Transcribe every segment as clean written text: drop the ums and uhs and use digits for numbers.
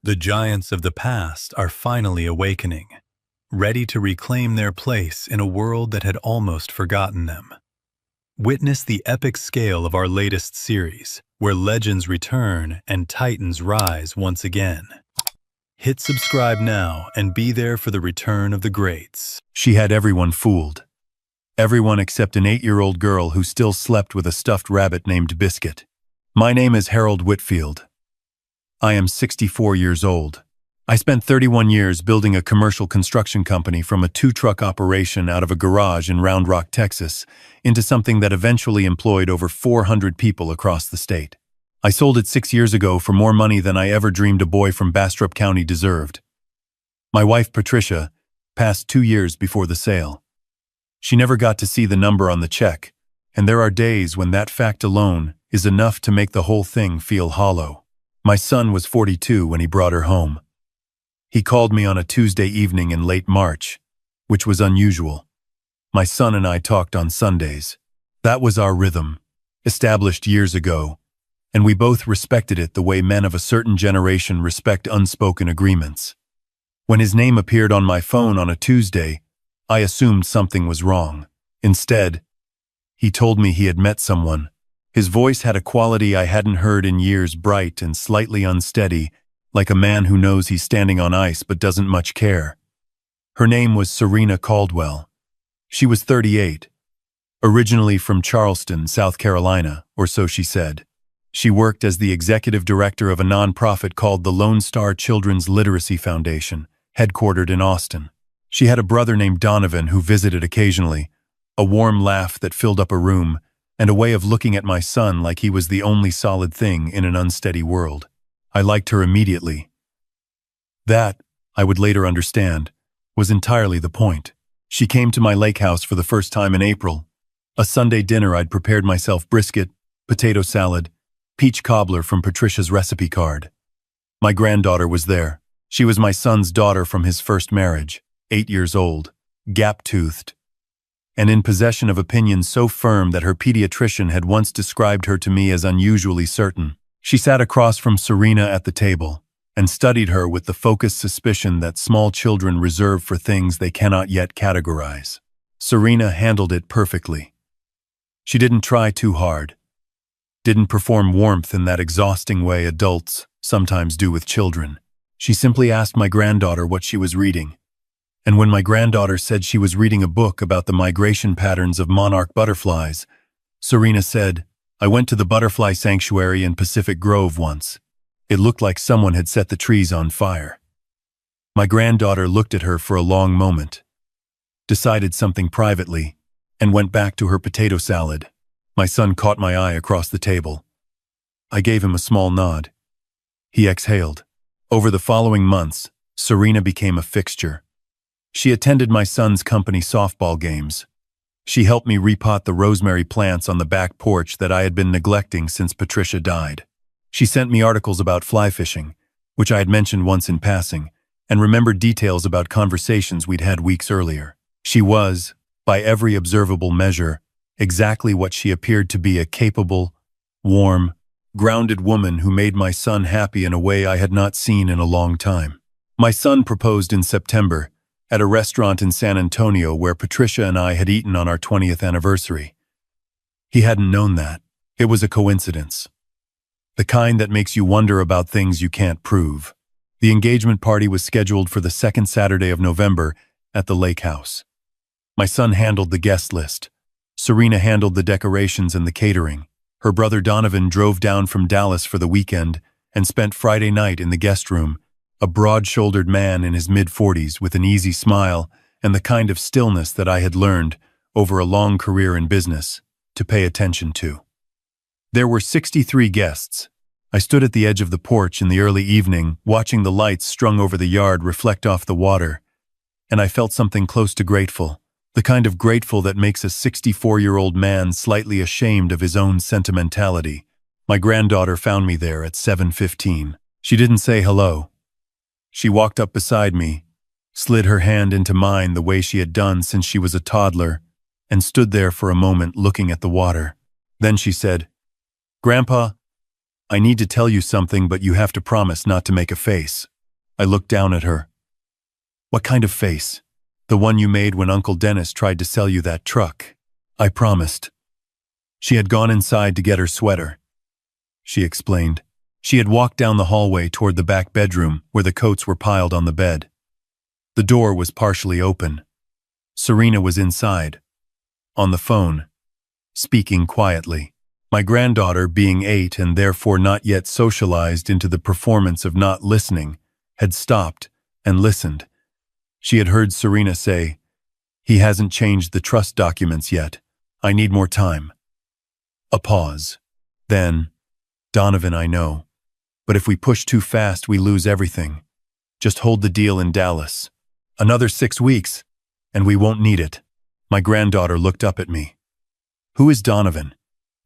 The giants of the past are finally awakening, ready to reclaim their place in a world that had almost forgotten them. Witness the epic scale of our latest series, where legends return and titans rise once again. Hit subscribe now and be there for the return of the greats. She had everyone fooled. Everyone except an 8-year-old girl who still slept with a stuffed rabbit named Biscuit. My name is Harold Whitfield. I am 64 years old. I spent 31 years building a commercial construction company from a 2-truck operation out of a garage in Round Rock, Texas, into something that eventually employed over 400 people across the state. I sold it 6 years ago for more money than I ever dreamed a boy from Bastrop County deserved. My wife, Patricia, passed 2 years before the sale. She never got to see the number on the check, and there are days when that fact alone is enough to make the whole thing feel hollow. My son was 42 when he brought her home. He called me on a Tuesday evening in late March, which was unusual. My son and I talked on Sundays. That was our rhythm, established years ago, and we both respected it the way men of a certain generation respect unspoken agreements. When his name appeared on my phone on a Tuesday, I assumed something was wrong. Instead, he told me he had met someone. His voice had a quality I hadn't heard in years, bright and slightly unsteady, like a man who knows he's standing on ice but doesn't much care. Her name was Serena Caldwell. She was 38, originally from Charleston, South Carolina, or so she said. She worked as the executive director of a nonprofit called the Lone Star Children's Literacy Foundation, headquartered in Austin. She had a brother named Donovan who visited occasionally, a warm laugh that filled up a room, and a way of looking at my son like he was the only solid thing in an unsteady world. I liked her immediately. That, I would later understand, was entirely the point. She came to my lake house for the first time in April. A Sunday dinner I'd prepared myself: brisket, potato salad, peach cobbler from Patricia's recipe card. My granddaughter was there. She was my son's daughter from his first marriage, 8 years old, gap-toothed, and in possession of opinions so firm that her pediatrician had once described her to me as unusually certain. She sat across from Serena at the table and studied her with the focused suspicion that small children reserve for things they cannot yet categorize. Serena handled it perfectly. She didn't try too hard, didn't perform warmth in that exhausting way adults sometimes do with children. She simply asked my granddaughter what she was reading. And when my granddaughter said she was reading a book about the migration patterns of monarch butterflies, Serena said, "I went to the butterfly sanctuary in Pacific Grove once. It looked like someone had set the trees on fire." My granddaughter looked at her for a long moment, decided something privately, and went back to her potato salad. My son caught my eye across the table. I gave him a small nod. He exhaled. Over the following months, Serena became a fixture. She attended my son's company softball games. She helped me repot the rosemary plants on the back porch that I had been neglecting since Patricia died. She sent me articles about fly fishing, which I had mentioned once in passing, and remembered details about conversations we'd had weeks earlier. She was, by every observable measure, exactly what she appeared to be: a capable, warm, grounded woman who made my son happy in a way I had not seen in a long time. My son proposed in September, at a restaurant in San Antonio where Patricia and I had eaten on our 20th anniversary. He hadn't known that. It was a coincidence. The kind that makes you wonder about things you can't prove. The engagement party was scheduled for the second Saturday of November at the lake house. My son handled the guest list. Serena handled the decorations and the catering. Her brother Donovan drove down from Dallas for the weekend and spent Friday night in the guest room, a broad-shouldered man in his mid-40s with an easy smile and the kind of stillness that I had learned, over a long career in business, to pay attention to. There were 63 guests. I stood at the edge of the porch in the early evening, watching the lights strung over the yard reflect off the water, and I felt something close to grateful, the kind of grateful that makes a 64-year-old man slightly ashamed of his own sentimentality. My granddaughter found me there at 7:15. She didn't say hello. She walked up beside me, slid her hand into mine the way she had done since she was a toddler, and stood there for a moment looking at the water. Then she said, "Grandpa, I need to tell you something, but you have to promise not to make a face." I looked down at her. What kind of face? The one you made when Uncle Dennis tried to sell you that truck. I promised. She had gone inside to get her sweater. She explained. She had walked down the hallway toward the back bedroom where the coats were piled on the bed. The door was partially open. Serena was inside, on the phone, speaking quietly. My granddaughter, being 8 and therefore not yet socialized into the performance of not listening, had stopped and listened. She had heard Serena say, "He hasn't changed the trust documents yet. I need more time." A pause. Then, "Donovan, I know. But if we push too fast, we lose everything. Just hold the deal in Dallas. Another 6 weeks, and we won't need it." My granddaughter looked up at me. "Who is Donovan?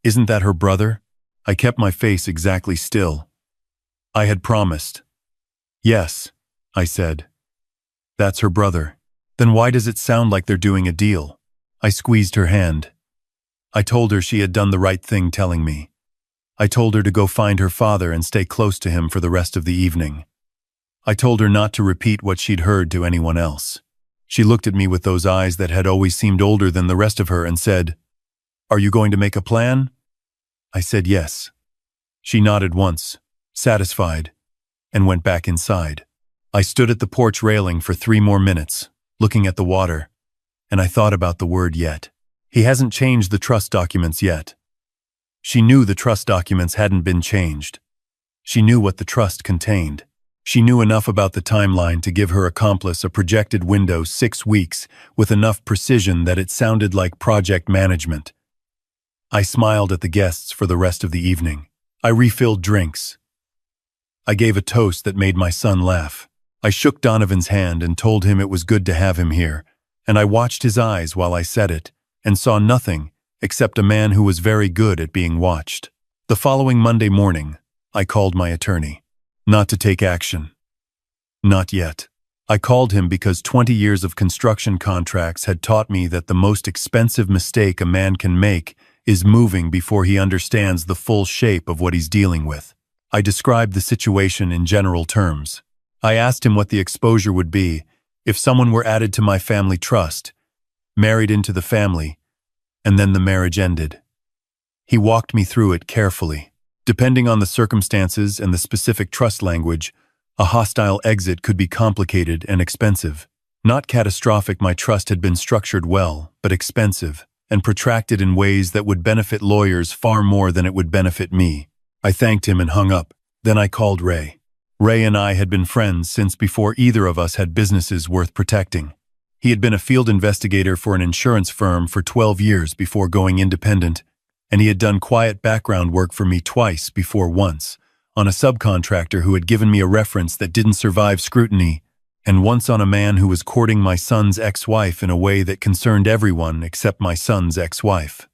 Isn't that her brother?" I kept my face exactly still. I had promised. "Yes," I said. "That's her brother. Then why does it sound like they're doing a deal?" I squeezed her hand. I told her she had done the right thing telling me. I told her to go find her father and stay close to him for the rest of the evening. I told her not to repeat what she'd heard to anyone else. She looked at me with those eyes that had always seemed older than the rest of her and said, "Are you going to make a plan?" I said yes. She nodded once, satisfied, and went back inside. I stood at the porch railing for 3 more minutes, looking at the water, and I thought about the word yet. He hasn't changed the trust documents yet. She knew the trust documents hadn't been changed. She knew what the trust contained. She knew enough about the timeline to give her accomplice a projected window 6 weeks with enough precision that it sounded like project management. I smiled at the guests for the rest of the evening. I refilled drinks. I gave a toast that made my son laugh. I shook Donovan's hand and told him it was good to have him here, and I watched his eyes while I said it, and saw nothing except a man who was very good at being watched. The following Monday morning, I called my attorney. Not to take action. Not yet. I called him because 20 years of construction contracts had taught me that the most expensive mistake a man can make is moving before he understands the full shape of what he's dealing with. I described the situation in general terms. I asked him what the exposure would be if someone were added to my family trust, married into the family, and then the marriage ended. He walked me through it carefully. Depending on the circumstances and the specific trust language, a hostile exit could be complicated and expensive. Not catastrophic, my trust had been structured well, but expensive, and protracted in ways that would benefit lawyers far more than it would benefit me. I thanked him and hung up. Then I called Ray. Ray and I had been friends since before either of us had businesses worth protecting. He had been a field investigator for an insurance firm for 12 years before going independent, and he had done quiet background work for me twice before once, on a subcontractor who had given me a reference that didn't survive scrutiny, and once on a man who was courting my son's ex-wife in a way that concerned everyone except my son's ex-wife.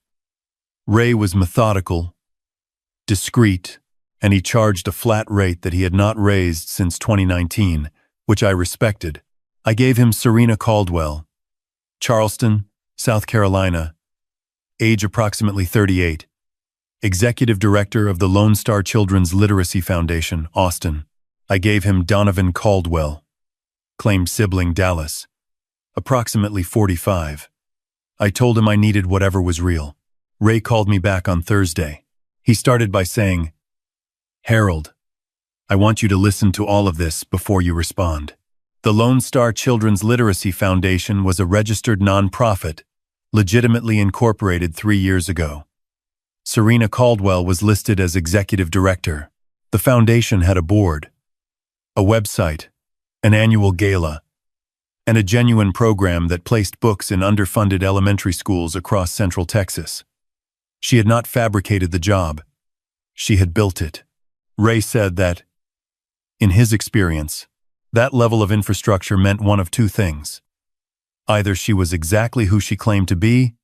Ray was methodical, discreet, and he charged a flat rate that he had not raised since 2019, which I respected. I gave him Serena Caldwell, Charleston, South Carolina, age approximately 38, Executive Director of the Lone Star Children's Literacy Foundation, Austin. I gave him Donovan Caldwell, claimed sibling Dallas, approximately 45. I told him I needed whatever was real. Ray called me back on Thursday. He started by saying, "Harold, I want you to listen to all of this before you respond. The Lone Star Children's Literacy Foundation was a registered nonprofit, legitimately incorporated 3 years ago. Serena Caldwell was listed as executive director. The foundation had a board, a website, an annual gala, and a genuine program that placed books in underfunded elementary schools across Central Texas. She had not fabricated the job. She had built it." Ray said that, in his experience, that level of infrastructure meant one of 2 things. Either she was exactly who she claimed to be,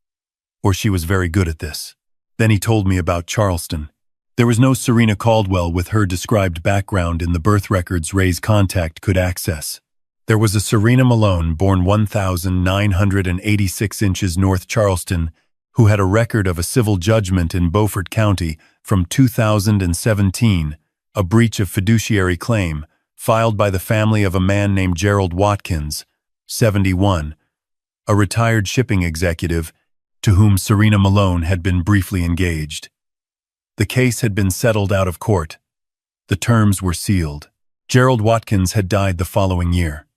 or she was very good at this. Then he told me about Charleston. There was no Serena Caldwell with her described background in the birth records Ray's contact could access. There was a Serena Malone, born 1,986 inches North Charleston, who had a record of a civil judgment in Beaufort County from 2017, a breach of fiduciary claim, filed by the family of a man named Gerald Watkins, 71, a retired shipping executive to whom Serena Malone had been briefly engaged. The case had been settled out of court. The terms were sealed. Gerald Watkins had died the following year.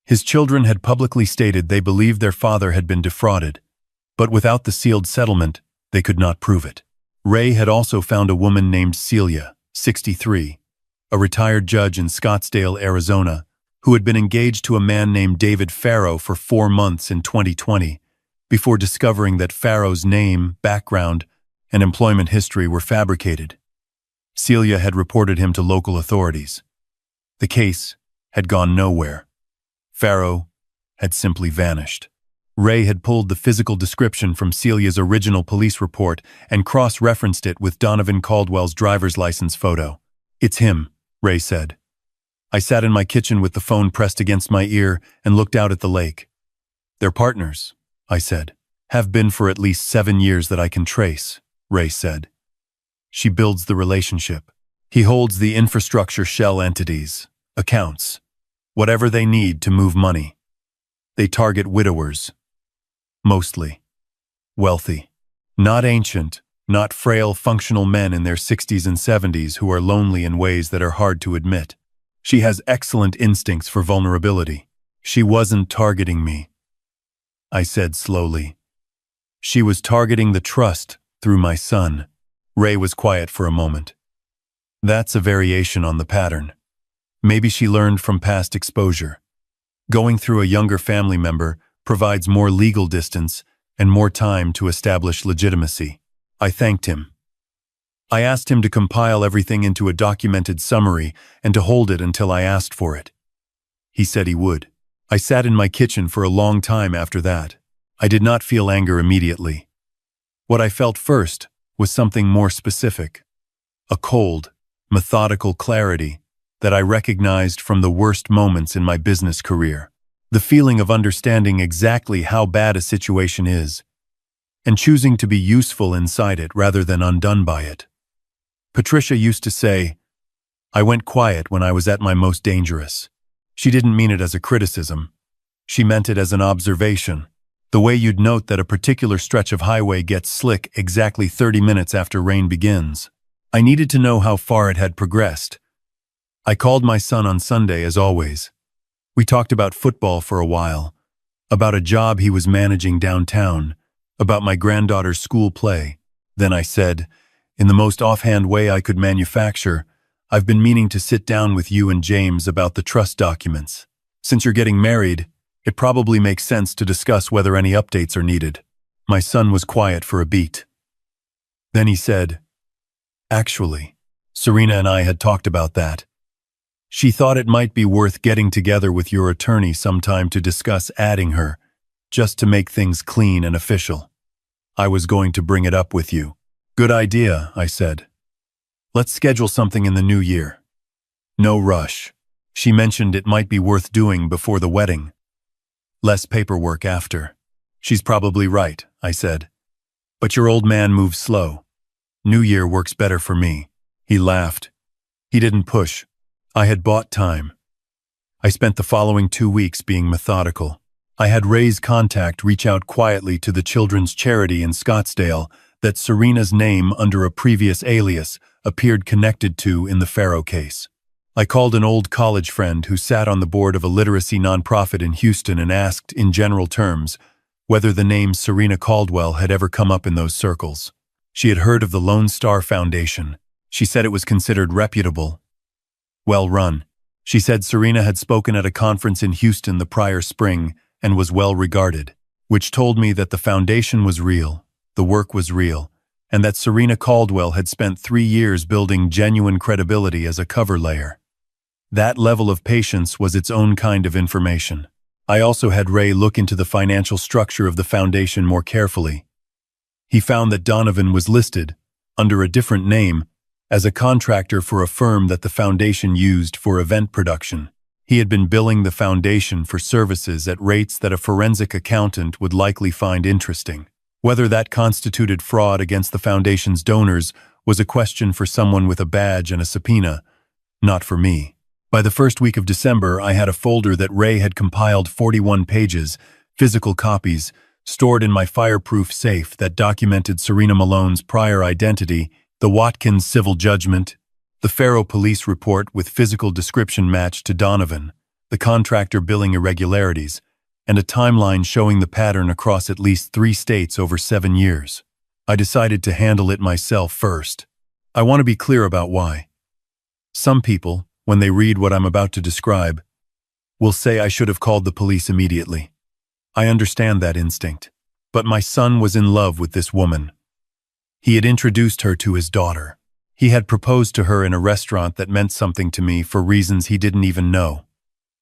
His children had publicly stated they believed their father had been defrauded, but without the sealed settlement, they could not prove it. Ray had also found a woman named Celia, 63, a retired judge in Scottsdale, Arizona, who had been engaged to a man named David Farrow for 4 months in 2020, before discovering that Farrow's name, background, and employment history were fabricated. Celia had reported him to local authorities. The case had gone nowhere. Farrow had simply vanished. Ray had pulled the physical description from Celia's original police report and cross-referenced it with Donovan Caldwell's driver's license photo. "It's him," Ray said. I sat in my kitchen with the phone pressed against my ear and looked out at the lake. "They're partners," I said. "Have been for at least 7 years that I can trace," Ray said. "She builds the relationship. He holds the infrastructure shell entities, accounts, whatever they need to move money. They target widowers. Mostly. Wealthy. Not ancient, not frail functional men in their 60s and 70s who are lonely in ways that are hard to admit. She has excellent instincts for vulnerability. She wasn't targeting me," I said slowly. "She was targeting the trust through my son." Ray was quiet for a moment. "That's a variation on the pattern. Maybe she learned from past exposure. Going through a younger family member provides more legal distance and more time to establish legitimacy." I thanked him. I asked him to compile everything into a documented summary and to hold it until I asked for it. He said he would. I sat in my kitchen for a long time after that. I did not feel anger immediately. What I felt first was something more specific. A cold, methodical clarity that I recognized from the worst moments in my business career. The feeling of understanding exactly how bad a situation is, and choosing to be useful inside it rather than undone by it. Patricia used to say, "I went quiet when I was at my most dangerous." She didn't mean it as a criticism. She meant it as an observation. The way you'd note that a particular stretch of highway gets slick exactly 30 minutes after rain begins. I needed to know how far it had progressed. I called my son on Sunday as always. We talked about football for a while, about a job he was managing downtown, about my granddaughter's school play. Then I said, in the most offhand way I could manufacture, "I've been meaning to sit down with you and James about the trust documents. Since you're getting married, it probably makes sense to discuss whether any updates are needed." My son was quiet for a beat. Then he said, "Actually, Serena and I had talked about that. She thought it might be worth getting together with your attorney sometime to discuss adding her, just to make things clean and official. I was going to bring it up with you." "Good idea," I said. "Let's schedule something in the new year." No rush. She mentioned it might be worth doing before the wedding. Less paperwork after. "She's probably right," I said. "But your old man moves slow. New Year works better for me." He laughed. He didn't push. I had bought time. I spent the following 2 weeks being methodical. I had Ray's contact reach out quietly to the children's charity in Scottsdale that Serena's name under a previous alias appeared connected to in the Farrow case. I called an old college friend who sat on the board of a literacy nonprofit in Houston and asked, in general terms, whether the name Serena Caldwell had ever come up in those circles. She had heard of the Lone Star Foundation. She said it was considered reputable, well run. She said Serena had spoken at a conference in Houston the prior spring and was well regarded, which told me that the foundation was real, the work was real, and that Serena Caldwell had spent 3 years building genuine credibility as a cover layer. That level of patience was its own kind of information. I also had Ray look into the financial structure of the foundation more carefully. He found that Donovan was listed, under a different name, as a contractor for a firm that the foundation used for event production. He had been billing the foundation for services at rates that a forensic accountant would likely find interesting. Whether that constituted fraud against the foundation's donors was a question for someone with a badge and a subpoena, not for me. By the first week of December, I had a folder that Ray had compiled 41 pages, physical copies, stored in my fireproof safe that documented Serena Malone's prior identity, the Watkins civil judgment, the Faro police report with physical description matched to Donovan, the contractor billing irregularities, and a timeline showing the pattern across at least 3 states over 7 years. I decided to handle it myself first. I want to be clear about why. Some people, when they read what I'm about to describe, will say I should have called the police immediately. I understand that instinct, but my son was in love with this woman. He had introduced her to his daughter. He had proposed to her in a restaurant that meant something to me for reasons he didn't even know.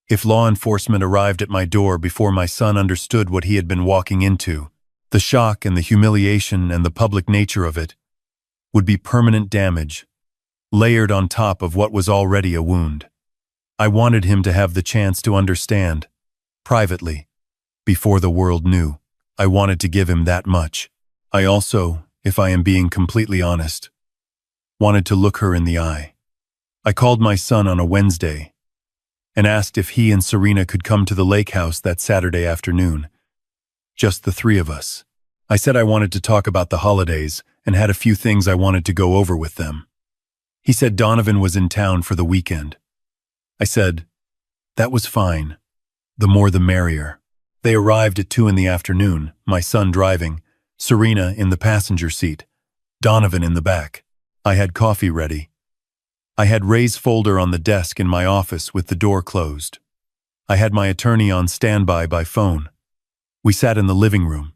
If law enforcement arrived at my door before my son understood what he had been walking into, the shock and the humiliation and the public nature of it would be permanent damage, layered on top of what was already a wound. I wanted him to have the chance to understand, privately, before the world knew. I wanted to give him that much. I also, if I am being completely honest, wanted to look her in the eye. I called my son on a Wednesday and asked if he and Serena could come to the lake house that Saturday afternoon. Just the 3 of us. I said I wanted to talk about the holidays and had a few things I wanted to go over with them. He said Donovan was in town for the weekend. I said, that was fine. The more the merrier. They arrived at 2 in the afternoon, my son driving, Serena in the passenger seat, Donovan in the back. I had coffee ready. I had Ray's folder on the desk in my office with the door closed. I had my attorney on standby by phone. We sat in the living room.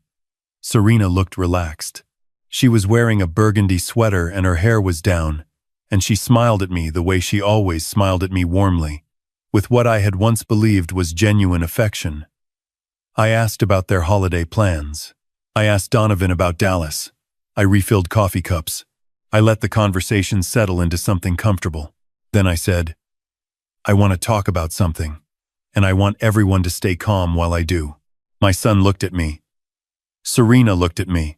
Serena looked relaxed. She was wearing a burgundy sweater and her hair was down, and she smiled at me the way she always smiled at me, warmly, with what I had once believed was genuine affection. I asked about their holiday plans. I asked Donovan about Dallas. I refilled coffee cups. I let the conversation settle into something comfortable. Then I said, I want to talk about something, and I want everyone to stay calm while I do. My son looked at me. Serena looked at me.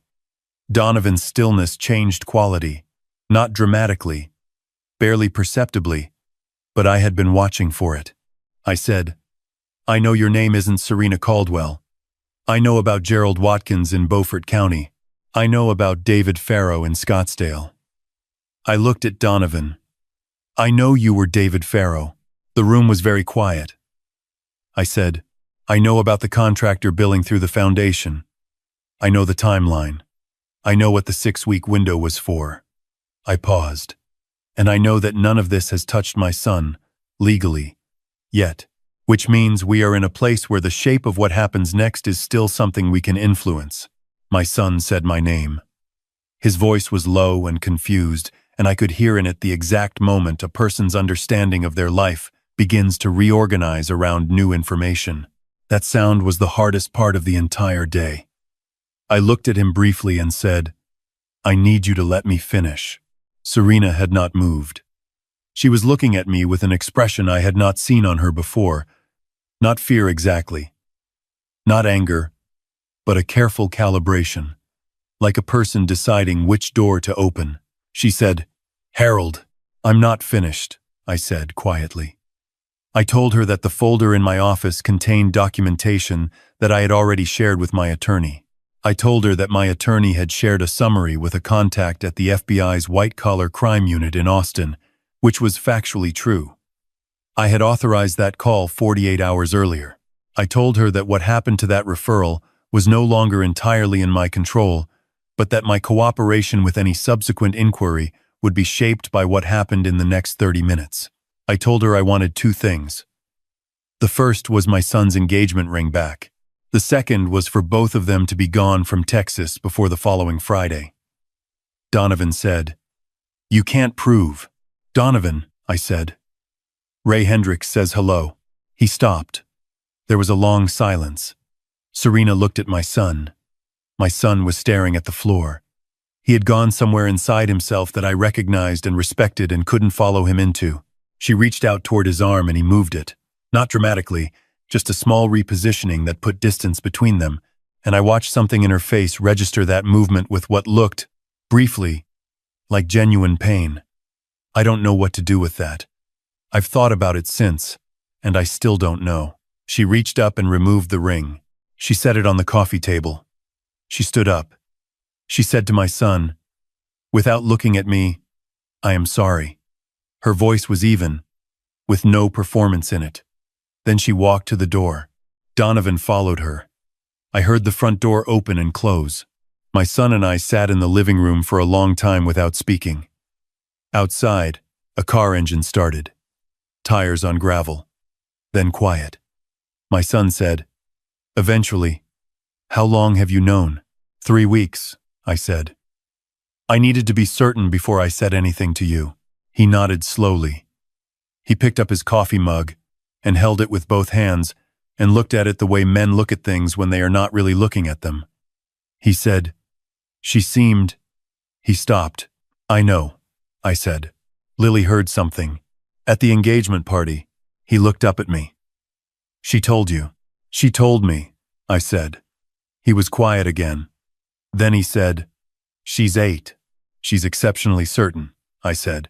Donovan's stillness changed quality, not dramatically, barely perceptibly, but I had been watching for it. I said, I know your name isn't Serena Caldwell. I know about Gerald Watkins in Beaufort County. I know about David Faro in Scottsdale. I looked at Donovan. I know you were David Faro. The room was very quiet. I said, I know about the contractor billing through the foundation. I know the timeline. I know what the 6-week window was for. I paused. And I know that none of this has touched my son, legally, yet, which means we are in a place where the shape of what happens next is still something we can influence. My son said my name. His voice was low and confused, and I could hear in it the exact moment a person's understanding of their life begins to reorganize around new information. That sound was the hardest part of the entire day. I looked at him briefly and said, I need you to let me finish. Serena had not moved. She was looking at me with an expression I had not seen on her before. Not fear exactly. Not anger, but a careful calibration, like a person deciding which door to open. She said, Harold, I'm not finished, I said quietly. I told her that the folder in my office contained documentation that I had already shared with my attorney. I told her that my attorney had shared a summary with a contact at the FBI's white-collar crime unit in Austin, which was factually true. I had authorized that call 48 hours earlier. I told her that what happened to that referral was no longer entirely in my control, but that my cooperation with any subsequent inquiry would be shaped by what happened in the next 30 minutes. I told her I wanted 2 things. The first was my son's engagement ring back. The second was for both of them to be gone from Texas before the following Friday. Donovan said, You can't prove. Donovan, I said. Ray Hendricks says hello. He stopped. There was a long silence. Serena looked at my son. My son was staring at the floor. He had gone somewhere inside himself that I recognized and respected and couldn't follow him into. She reached out toward his arm and he moved it. Not dramatically, just a small repositioning that put distance between them, and I watched something in her face register that movement with what looked, briefly, like genuine pain. I don't know what to do with that. I've thought about it since, and I still don't know. She reached up and removed the ring. She set it on the coffee table. She stood up. She said to my son, without looking at me, "I am sorry." Her voice was even, with no performance in it. Then she walked to the door. Donovan followed her. I heard the front door open and close. My son and I sat in the living room for a long time without speaking. Outside, a car engine started. Tires on gravel. Then quiet. My son said, eventually, "How long have you known?" 3 weeks, I said. I needed to be certain before I said anything to you. He nodded slowly. He picked up his coffee mug and held it with both hands and looked at it the way men look at things when they are not really looking at them. He said, "She seemed..." He stopped. "I know," I said. Lily heard something. At the engagement party, he looked up at me. "She told you." "She told me," I said. He was quiet again. Then he said, "She's 8. She's exceptionally certain," I said.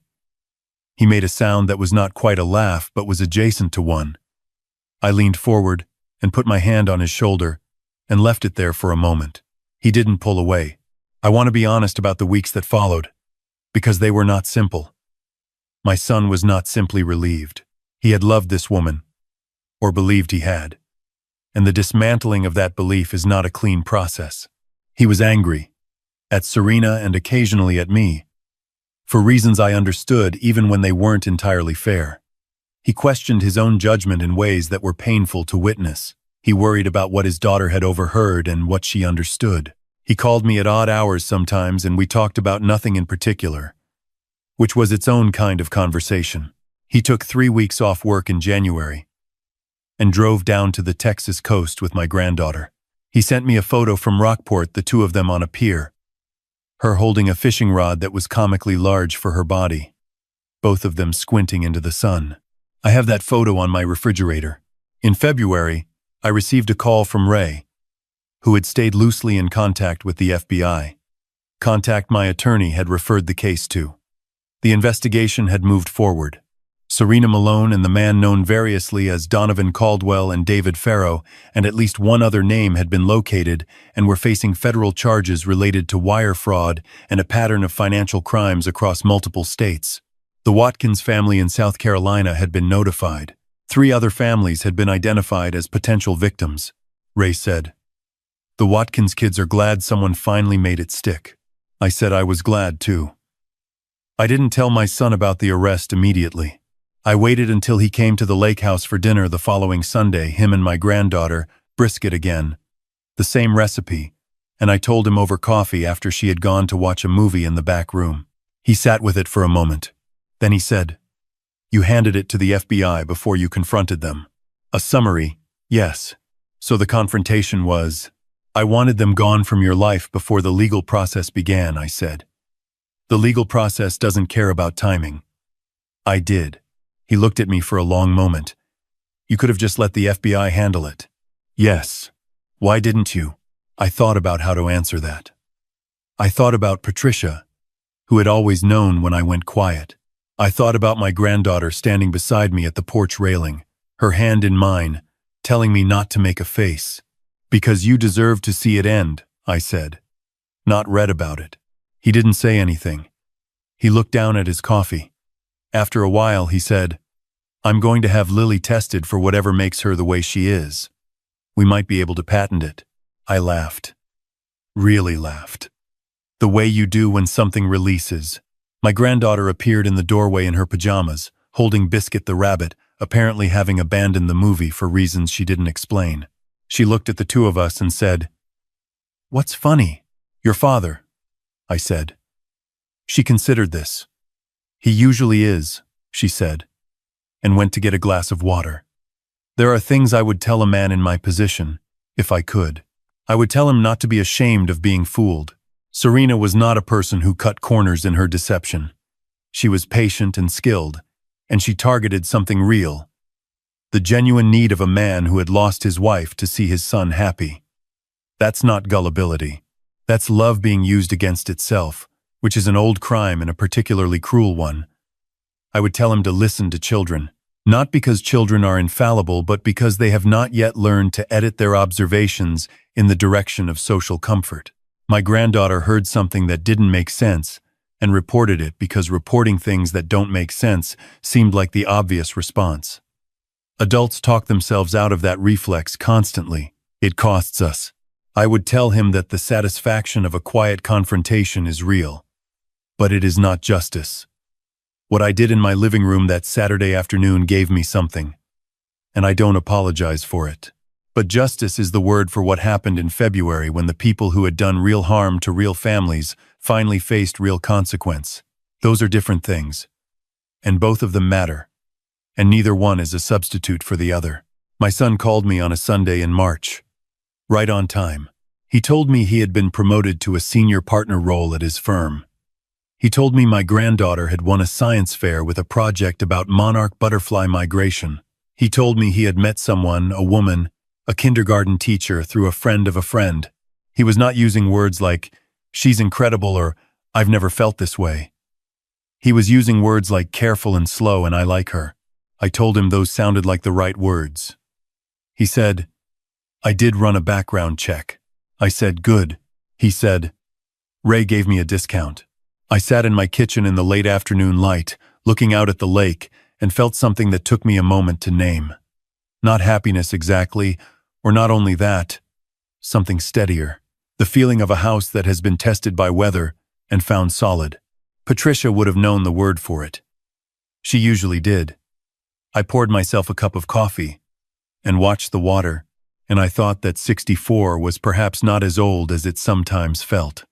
He made a sound that was not quite a laugh but was adjacent to one. I leaned forward and put my hand on his shoulder and left it there for a moment. He didn't pull away. I want to be honest about the weeks that followed, because they were not simple. My son was not simply relieved. He had loved this woman, or believed he had. And the dismantling of that belief is not a clean process. He was angry, at Serena and occasionally at me, for reasons I understood even when they weren't entirely fair. He questioned his own judgment in ways that were painful to witness. He worried about what his daughter had overheard and what she understood. He called me at odd hours sometimes and we talked about nothing in particular, which was its own kind of conversation. He took 3 weeks off work in January and drove down to the Texas coast with my granddaughter. He sent me a photo from Rockport, the two of them on a pier, her holding a fishing rod that was comically large for her body, both of them squinting into the sun. I have that photo on my refrigerator. In February, I received a call from Ray, who had stayed loosely in contact with the FBI. Contact my attorney had referred the case to. The investigation had moved forward. Serena Malone and the man known variously as Donovan Caldwell and David Farrow and at least one other name had been located and were facing federal charges related to wire fraud and a pattern of financial crimes across multiple states. The Watkins family in South Carolina had been notified. 3 other families had been identified as potential victims, Ray said. "The Watkins kids are glad someone finally made it stick." I said I was glad too. I didn't tell my son about the arrest immediately. I waited until he came to the lake house for dinner the following Sunday, him and my granddaughter, Biscuit again. The same recipe, and I told him over coffee after she had gone to watch a movie in the back room. He sat with it for a moment. Then he said, "You handed it to the FBI before you confronted them." A summary, yes. So the confrontation was, "I wanted them gone from your life before the legal process began," I said. "The legal process doesn't care about timing." I did. He looked at me for a long moment. "You could have just let the FBI handle it." "Yes. Why didn't you?" I thought about how to answer that. I thought about Patricia, who had always known when I went quiet. I thought about my granddaughter standing beside me at the porch railing, her hand in mine, telling me not to make a face. "Because you deserve to see it end," I said. "Not read about it." He didn't say anything. He looked down at his coffee. After a while, he said, "I'm going to have Lily tested for whatever makes her the way she is. We might be able to patent it." I laughed. Really laughed. The way you do when something releases. My granddaughter appeared in the doorway in her pajamas, holding Biscuit the rabbit, apparently having abandoned the movie for reasons she didn't explain. She looked at the two of us and said, "What's funny?" "Your father," I said. She considered this. "He usually is," she said, and went to get a glass of water. There are things I would tell a man in my position, if I could. I would tell him not to be ashamed of being fooled. Serena was not a person who cut corners in her deception. She was patient and skilled, and she targeted something real. The genuine need of a man who had lost his wife to see his son happy. That's not gullibility. That's love being used against itself, which is an old crime and a particularly cruel one. I would tell him to listen to children. Not because children are infallible, but because they have not yet learned to edit their observations in the direction of social comfort. My granddaughter heard something that didn't make sense and reported it because reporting things that don't make sense seemed like the obvious response. Adults talk themselves out of that reflex constantly. It costs us. I would tell him that the satisfaction of a quiet confrontation is real, but it is not justice. What I did in my living room that Saturday afternoon gave me something, and I don't apologize for it. But justice is the word for what happened in February when the people who had done real harm to real families finally faced real consequence. Those are different things, and both of them matter, and neither one is a substitute for the other. My son called me on a Sunday in March, right on time. He told me he had been promoted to a senior partner role at his firm. He told me my granddaughter had won a science fair with a project about monarch butterfly migration. He told me he had met someone, a woman, a kindergarten teacher, through a friend of a friend. He was not using words like, "She's incredible," or "I've never felt this way." He was using words like "careful and slow" and "I like her." I told him those sounded like the right words. He said, "I did run a background check." I said, "Good." He said, "Ray gave me a discount." I sat in my kitchen in the late afternoon light, looking out at the lake, and felt something that took me a moment to name. Not happiness exactly, or not only that, something steadier. The feeling of a house that has been tested by weather and found solid. Patricia would have known the word for it. She usually did. I poured myself a cup of coffee and watched the water, and I thought that 64 was perhaps not as old as it sometimes felt.